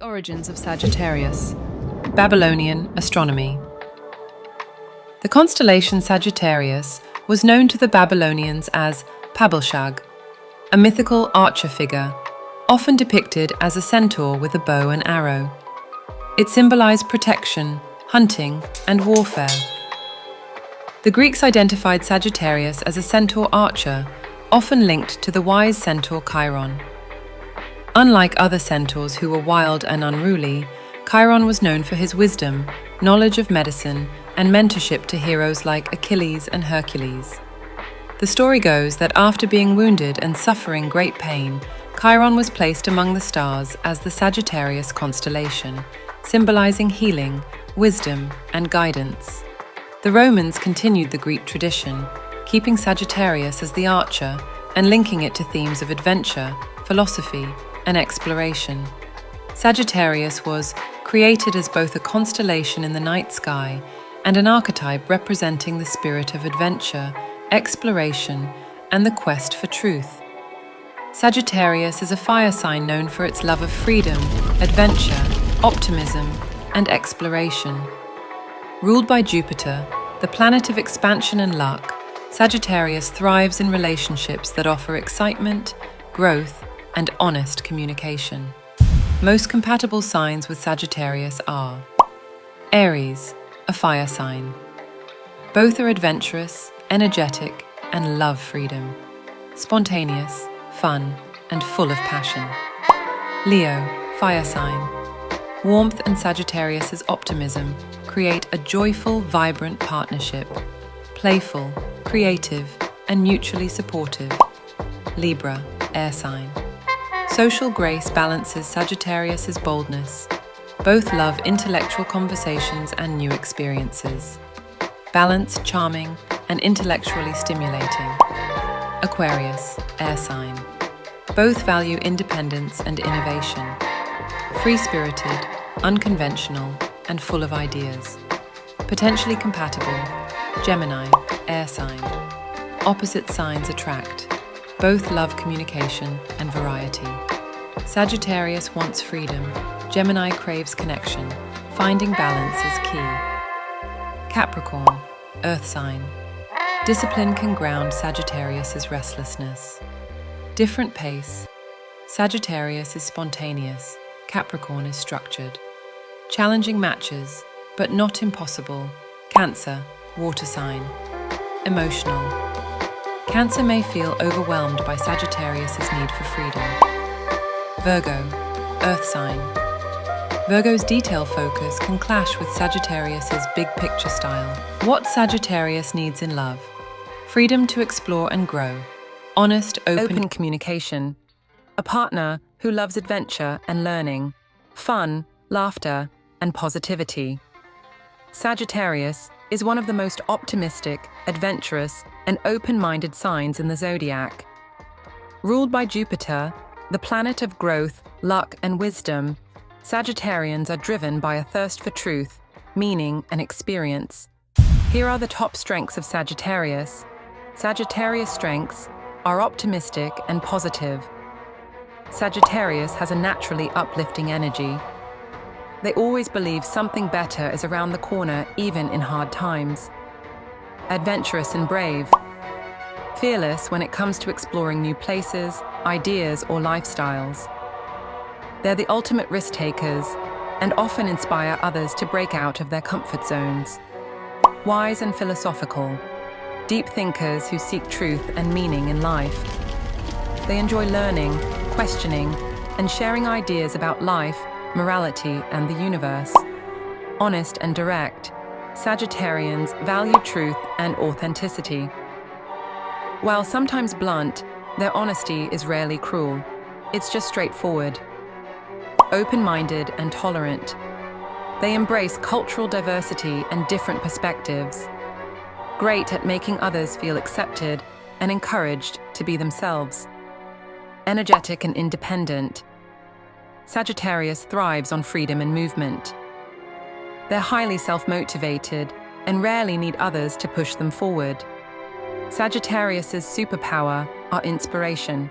origins of Sagittarius. Babylonian astronomy. The constellation Sagittarius was known to the Babylonians as Pabilshag, a mythical archer figure, often depicted as a centaur with a bow and arrow. It symbolized protection, hunting, and warfare. The Greeks identified Sagittarius as a centaur archer, often linked to the wise centaur Chiron. Unlike other centaurs who were wild and unruly, Chiron was known for his wisdom, knowledge of medicine, and mentorship to heroes like Achilles and Hercules. The story goes that after being wounded and suffering great pain, Chiron was placed among the stars as the Sagittarius constellation, symbolizing healing, wisdom, and guidance. The Romans continued the Greek tradition, keeping Sagittarius as the archer and linking it to themes of adventure, philosophy, and exploration. Sagittarius was created as both a constellation in the night sky and an archetype representing the spirit of adventure, exploration, and the quest for truth. Sagittarius is a fire sign known for its love of freedom, adventure, optimism, and exploration. Ruled by Jupiter, the planet of expansion and luck, Sagittarius thrives in relationships that offer excitement, growth, and honest communication. Most compatible signs with Sagittarius are Aries, a fire sign. Both are adventurous, energetic, and love freedom. Spontaneous, fun, and full of passion. Leo, fire sign. Warmth and Sagittarius's optimism create a joyful, vibrant partnership. Playful, creative, and mutually supportive. Libra, air sign. Social grace balances Sagittarius's boldness. Both love intellectual conversations and new experiences. Balance, charming, and intellectually stimulating. Aquarius, air sign. Both value independence and innovation. Free-spirited, unconventional, and full of ideas. Potentially compatible. Gemini, air sign. Opposite signs attract. Both love communication and variety. Sagittarius wants freedom. Gemini craves connection. Finding balance is key. Capricorn, earth sign. Discipline can ground Sagittarius's restlessness. Different pace. Sagittarius is spontaneous. Capricorn is structured. Challenging matches, but not impossible. Cancer, water sign. Emotional. Cancer may feel overwhelmed by Sagittarius's need for freedom. Virgo, earth sign. Virgo's detail focus can clash with Sagittarius's big picture style. What Sagittarius needs in love? Freedom to explore and grow. Honest, open communication. A partner who loves adventure and learning. Fun, laughter, and positivity. Sagittarius is one of the most optimistic, adventurous, and open-minded signs in the Zodiac. Ruled by Jupiter, the planet of growth, luck, and wisdom, Sagittarians are driven by a thirst for truth, meaning, and experience. Here are the top strengths of Sagittarius. Sagittarius strengths are optimistic and positive. Sagittarius has a naturally uplifting energy. They always believe something better is around the corner, even in hard times. Adventurous and brave. Fearless when it comes to exploring new places, ideas, or lifestyles. They're the ultimate risk takers and often inspire others to break out of their comfort zones. Wise and philosophical. Deep thinkers who seek truth and meaning in life. They enjoy learning, questioning, and sharing ideas about life, morality, and the universe. Honest and direct. Sagittarians value truth and authenticity. While sometimes blunt, their honesty is rarely cruel. It's just straightforward. Open-minded and tolerant. They embrace cultural diversity and different perspectives. Great at making others feel accepted and encouraged to be themselves. Energetic and independent. Sagittarius thrives on freedom and movement. They're highly self-motivated and rarely need others to push them forward. Sagittarius's superpower are inspiration.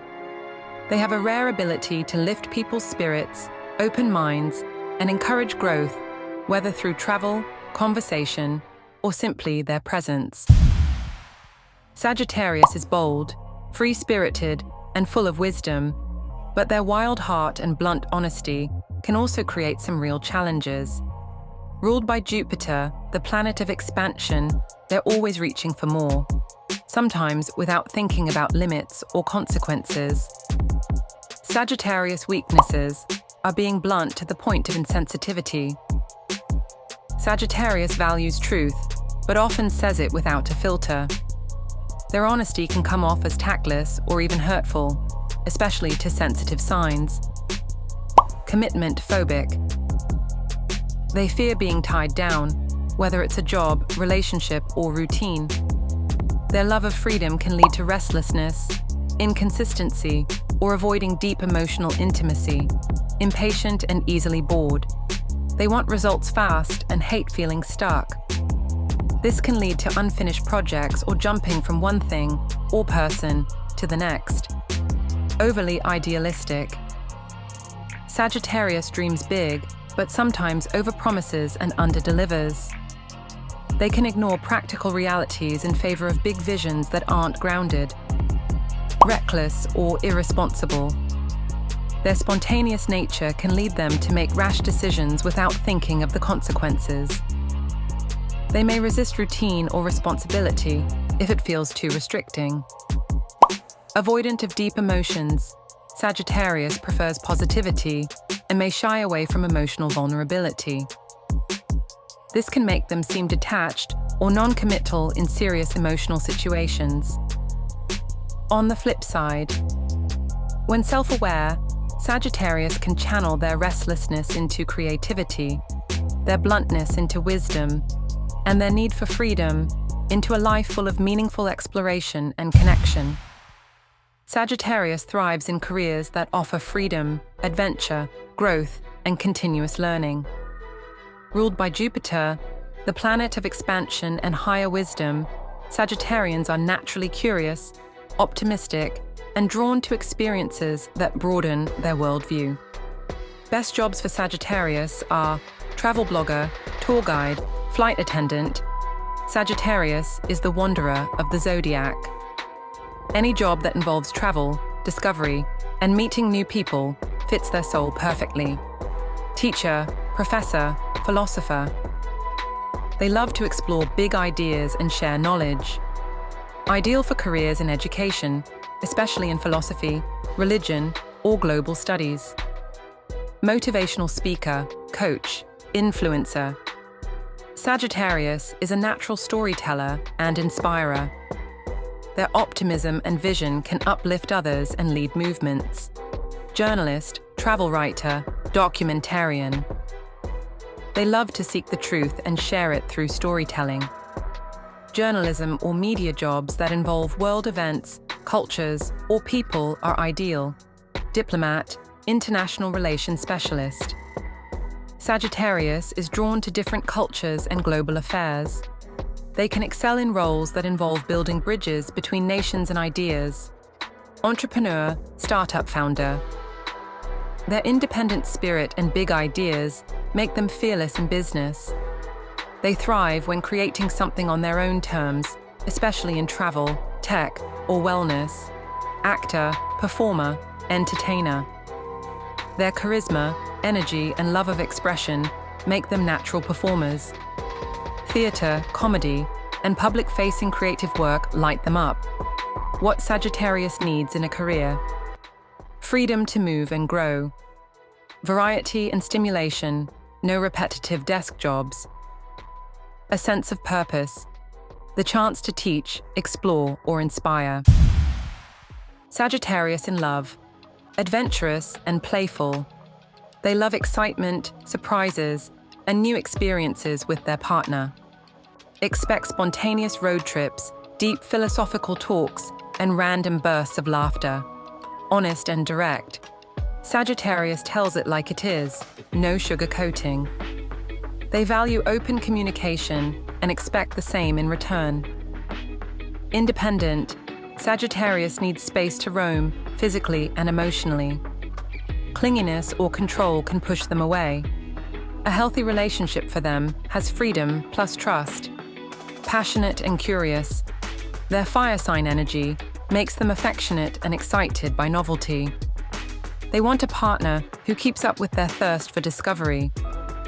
They have a rare ability to lift people's spirits, open minds, and encourage growth, whether through travel, conversation, or simply their presence. Sagittarius is bold, free-spirited, and full of wisdom, but their wild heart and blunt honesty can also create some real challenges. Ruled by Jupiter, the planet of expansion, they're always reaching for more, sometimes without thinking about limits or consequences. Sagittarius weaknesses are being blunt to the point of insensitivity. Sagittarius values truth, but often says it without a filter. Their honesty can come off as tactless or even hurtful, especially to sensitive signs. Commitment phobic. They fear being tied down, whether it's a job, relationship, or routine. Their love of freedom can lead to restlessness, inconsistency, or avoiding deep emotional intimacy, impatient and easily bored. They want results fast and hate feeling stuck. This can lead to unfinished projects or jumping from one thing or person to the next. Overly idealistic. Sagittarius dreams big, but sometimes overpromises and underdelivers. They can ignore practical realities in favor of big visions that aren't grounded. Reckless or irresponsible. Their spontaneous nature can lead them to make rash decisions without thinking of the consequences. They may resist routine or responsibility if it feels too restricting. Avoidant of deep emotions, Sagittarius prefers positivity and may shy away from emotional vulnerability. This can make them seem detached or non-committal in serious emotional situations. On the flip side, when self-aware, Sagittarius can channel their restlessness into creativity, their bluntness into wisdom, and their need for freedom into a life full of meaningful exploration and connection. Sagittarius thrives in careers that offer freedom, adventure, growth, and continuous learning. Ruled by Jupiter, the planet of expansion and higher wisdom, Sagittarians are naturally curious, optimistic, and drawn to experiences that broaden their worldview. Best jobs for Sagittarius are travel blogger, tour guide, flight attendant. Sagittarius is the wanderer of the Zodiac. Any job that involves travel, discovery, and meeting new people fits their soul perfectly. Teacher, professor, philosopher. They love to explore big ideas and share knowledge. Ideal for careers in education, especially in philosophy, religion, or global studies. Motivational speaker, coach, influencer. Sagittarius is a natural storyteller and inspirer. Their optimism and vision can uplift others and lead movements. Journalist, travel writer, documentarian. They love to seek the truth and share it through storytelling. Journalism or media jobs that involve world events, cultures, or people are ideal. Diplomat, international relations specialist. Sagittarius is drawn to different cultures and global affairs. They can excel in roles that involve building bridges between nations and ideas. Entrepreneur, startup founder. Their independent spirit and big ideas make them fearless in business. They thrive when creating something on their own terms, especially in travel, tech, or wellness. Actor, performer, entertainer. Their charisma, energy, and love of expression make them natural performers. Theatre, comedy, and public-facing creative work light them up. What Sagittarius needs in a career: freedom to move and grow, variety and stimulation, no repetitive desk jobs, a sense of purpose, the chance to teach, explore, or inspire. Sagittarius in love, adventurous and playful. They love excitement, surprises, and new experiences with their partner. Expect spontaneous road trips, deep philosophical talks, and random bursts of laughter. Honest and direct. Sagittarius tells it like it is, no sugarcoating. They value open communication and expect the same in return. Independent, Sagittarius needs space to roam, physically and emotionally. clinginess or control can push them away. A healthy relationship for them has freedom plus trust. Passionate and curious, their fire sign energy makes them affectionate and excited by novelty. They want a partner who keeps up with their thirst for discovery,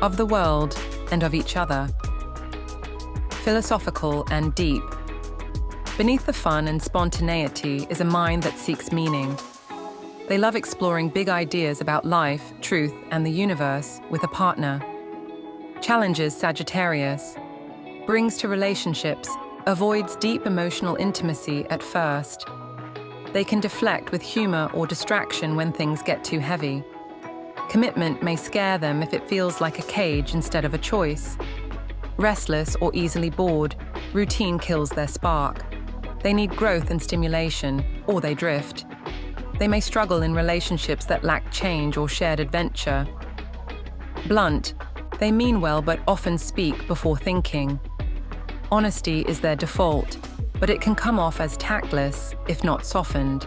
of the world and of each other. Philosophical and deep. Beneath the fun and spontaneity is a mind that seeks meaning. They love exploring big ideas about life, truth, and the universe with a partner. Challenges Sagittarius. Brings to relationships, avoids deep emotional intimacy at first. They can deflect with humor or distraction when things get too heavy. Commitment may scare them if it feels like a cage instead of a choice. Restless or easily bored, routine kills their spark. They need growth and stimulation, or they drift. They may struggle in relationships that lack change or shared adventure. Blunt, they mean well but often speak before thinking. Honesty is their default, but it can come off as tactless if not softened.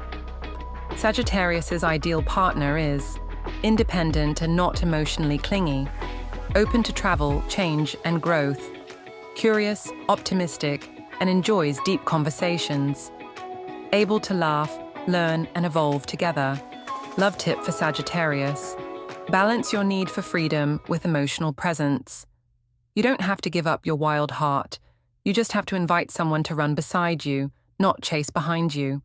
Sagittarius's ideal partner is independent and not emotionally clingy, open to travel, change, and growth, curious, optimistic, and enjoys deep conversations, able to laugh, learn, and evolve together. Love tip for Sagittarius: balance your need for freedom with emotional presence. You don't have to give up your wild heart. You just have to invite someone to run beside you, not chase behind you.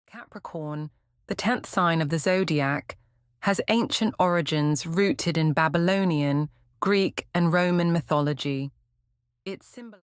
Capricorn, the 10th sign of the Zodiac, has ancient origins rooted in Babylonian, Greek, and Roman mythology. It symbolizes